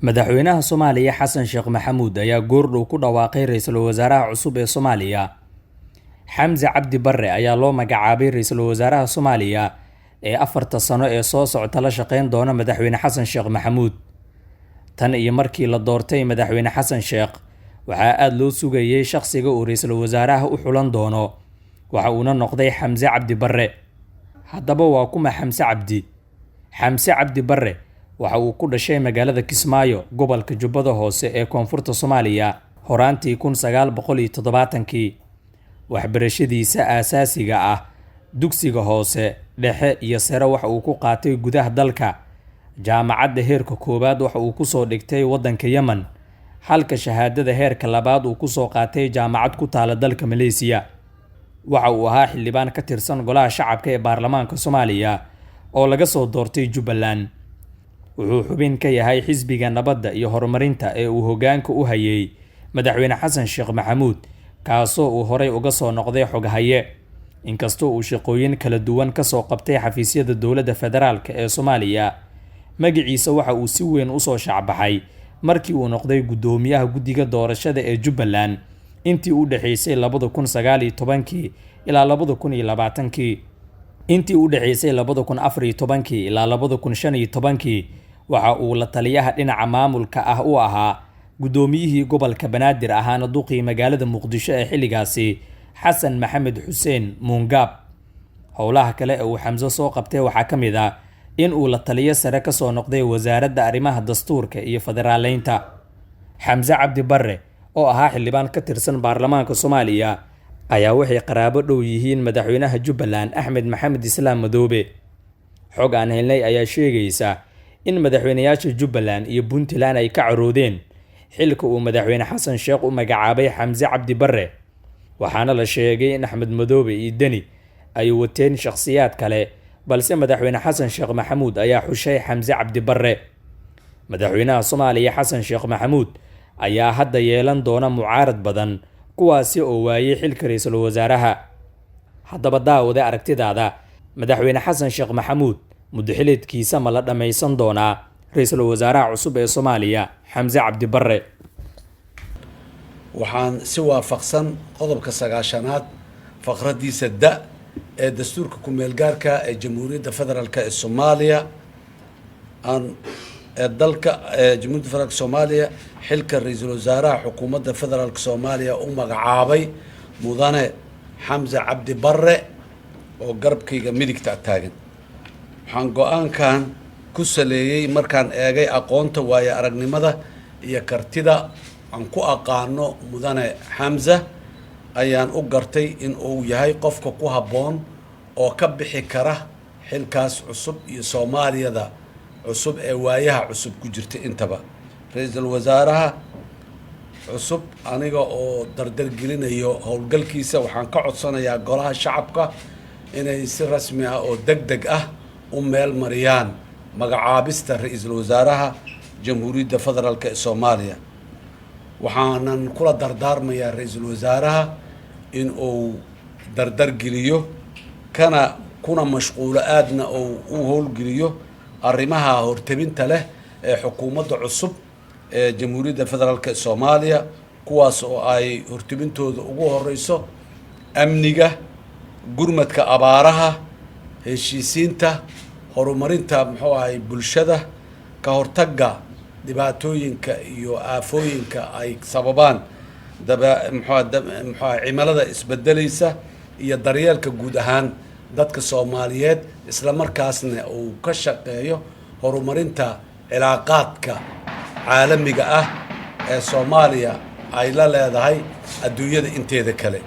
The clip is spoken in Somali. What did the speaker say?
madaxweynaha Soomaaliya Xasan Sheekh Maxamuud ayaa goordhow ku dhawaaqay ra'iisul wasaaraha cusub ee Soomaaliya. Xamse Cabdi Barre ayaa loo magacaabay ra'iisul wasaaraha Soomaaliya ee 4 sano ee soo socota la shaqeyn doona madaxweyne Xasan Sheekh Maxamuud. Tan iyo markii la doortay madaxweyne Xasan Sheekh, waxaa aad loo sugayay shaqsiga uu ra'iisul wasaaraha u xulan doono, waxa uuna noqday Xamse Cabdi Barre. Haddaba waa kuma Xamse Cabdi? Xamse Cabdi Barre waxa uu ku dhashay magaalada Kismaayo, gobolka Jubbada Hoose ee Koonfurta Soomaaliya, horaantii 1970kii. Waxbarashadiisa aasaasiga ah, dugsiga hoose, dhexe iyo sare waxa uu ku qaatay gudaha dalka. Jaamacadda heerka koowaad waxa uu ku soo dhigtay waddanka Yemen, halka shahaadada heerka labaad uu ku soo qaatay jaamacad ku taala dalka Malaysia. Waxa uu ahaa xildhibaan ka tirsan Golaha Shacabka ee Baarlamaanka Soomaaliya oo laga soo doortay Jubbaland. Wuxuu xubin ka yahay xisbiga nabadda iyo horumarinta ee uu hoggaanka u hayay madaxweyne Xasan Sheekh Maxamuud, kaasoo uu horey uga soo noqday xoghaye. Inkastoo uu shaqooyin kala duwan ka soo qabtay xafiisyada dowladda federaalka ee Soomaaliya, magaciisa waxa uu si weyn u soo shacbaxay markii uu noqday guddoomiyaha guddiga doorashada ee Jubbaland intii u dhaxaysay 2019 ilaa 2020. Intii u dhaxaysay 2014 ilaa 2015 waxa uu la taliyaha dhinaca maamulka ah u ahaa guddoomiyihii gobolka Banaadir ahaana duqii magaalada Muqdisho ee xilligaasi Xasan Maxamed Xuseen Muungaab. Howlaha kale ee uu Xamse soo qabtay waxaa ka mid ah in uu la taliye sare ka soo noqday wasaaradda arrimaha dastuurka iyo federaaleynta. Xamse Cabdi Barre oo ahaa xildhibaan ka tirsan baarlamaanka Soomaaliya ayaa waxay qaraabo dhow yihiin madaxweynaha Jubbaland Axmed Maxamed Islaam Madoobe. Xog aan helnay ayaa sheegaysa in madaxweynayaasha Jubbaland iyo Puntland ay ka caroodeen xilka uu madaxweyne Xasan Sheekh u magacaabay Xamse Cabdi Barre, waxaana la sheegay in Axmed Madoobe iyo Deni ay wateen shakhsiyaad kale, balse madaxweyne Xasan Sheekh Maxamuud ayaa xushay Xamse Cabdi Barre. Madaxweynaha Soomaaliya Xasan Sheekh Maxamuud ayaa hadda yeelan doona mucaarad badan, kuwaasi oo waayay xilka ra'iisul wasaaraha. Haddaba daawade aragtidaada, madaxweyne Xasan Sheekh Maxamuud muddo xilidkiisa ma la dhammaysan doonaa ra'iisul wasaaraha cusub ee Soomaaliya Xamse Cabdi Barre? waxaan si waafaqsan qodobka 9aad faqradiisa da ee dastuurka ku-meelgaarka ee Jamhuuriyadda Federaalka ee Soomaaliya Jamhuuriyadda Federaalka Soomaaliya xilka ra'iisul wasaaraha xukuumadda Federaalka Soomaaliya u magacaabay mudane Xamse Cabdi Barre oo garabkayga midigta taagan. waxaan go'aankan ku saleeyay markaan eegay aqoonta waayo aragnimada iyo kartida aan ku aqaano mudane Xamse, ayaan u gartay in uu yahay qofka ku habboon oo ka bixi kara xilkaas cusub iyo Soomaaliyada cusub ee waayaha cusub ku jirta intaba. ra'iisul wasaaraha cusub aniga oo dardar gelinayo howlgalkiisa, waxaan ka codsanayaa Golaha Shacabka inay si rasmi ah oo degdeg ah u meel mariyaan magacaabista ra'iisul wasaaraha Jamhuuriyadda Federaalka ee Soomaaliya. waxaanan kula dardaarmayaa ra'iisul wasaaraha in uu dardar geliyo kuna mashquulo aadna oo u howlgeliyo arrimaha hortabinta leh ee xukuumadda cusub ee Jamhuuriyadda Federaalka ee Soomaaliya, kuwaas oo ay hortabintooda ugu horeyso amniga, gurmadka abaaraha, heshiisiinta, horumarinta bulshada, ka hortagga dhibaatooyinka iyo aafooyinka ay sababaan cimilada isbedelaysa, iyo daryeelka guud ahaan dadka Soomaaliyeed, isla markaasna uu ka shaqeeyo horumarinta cilaaqaadka caalamiga ah ee Soomaaliya ay la leedahay adduunyada inteeda kale.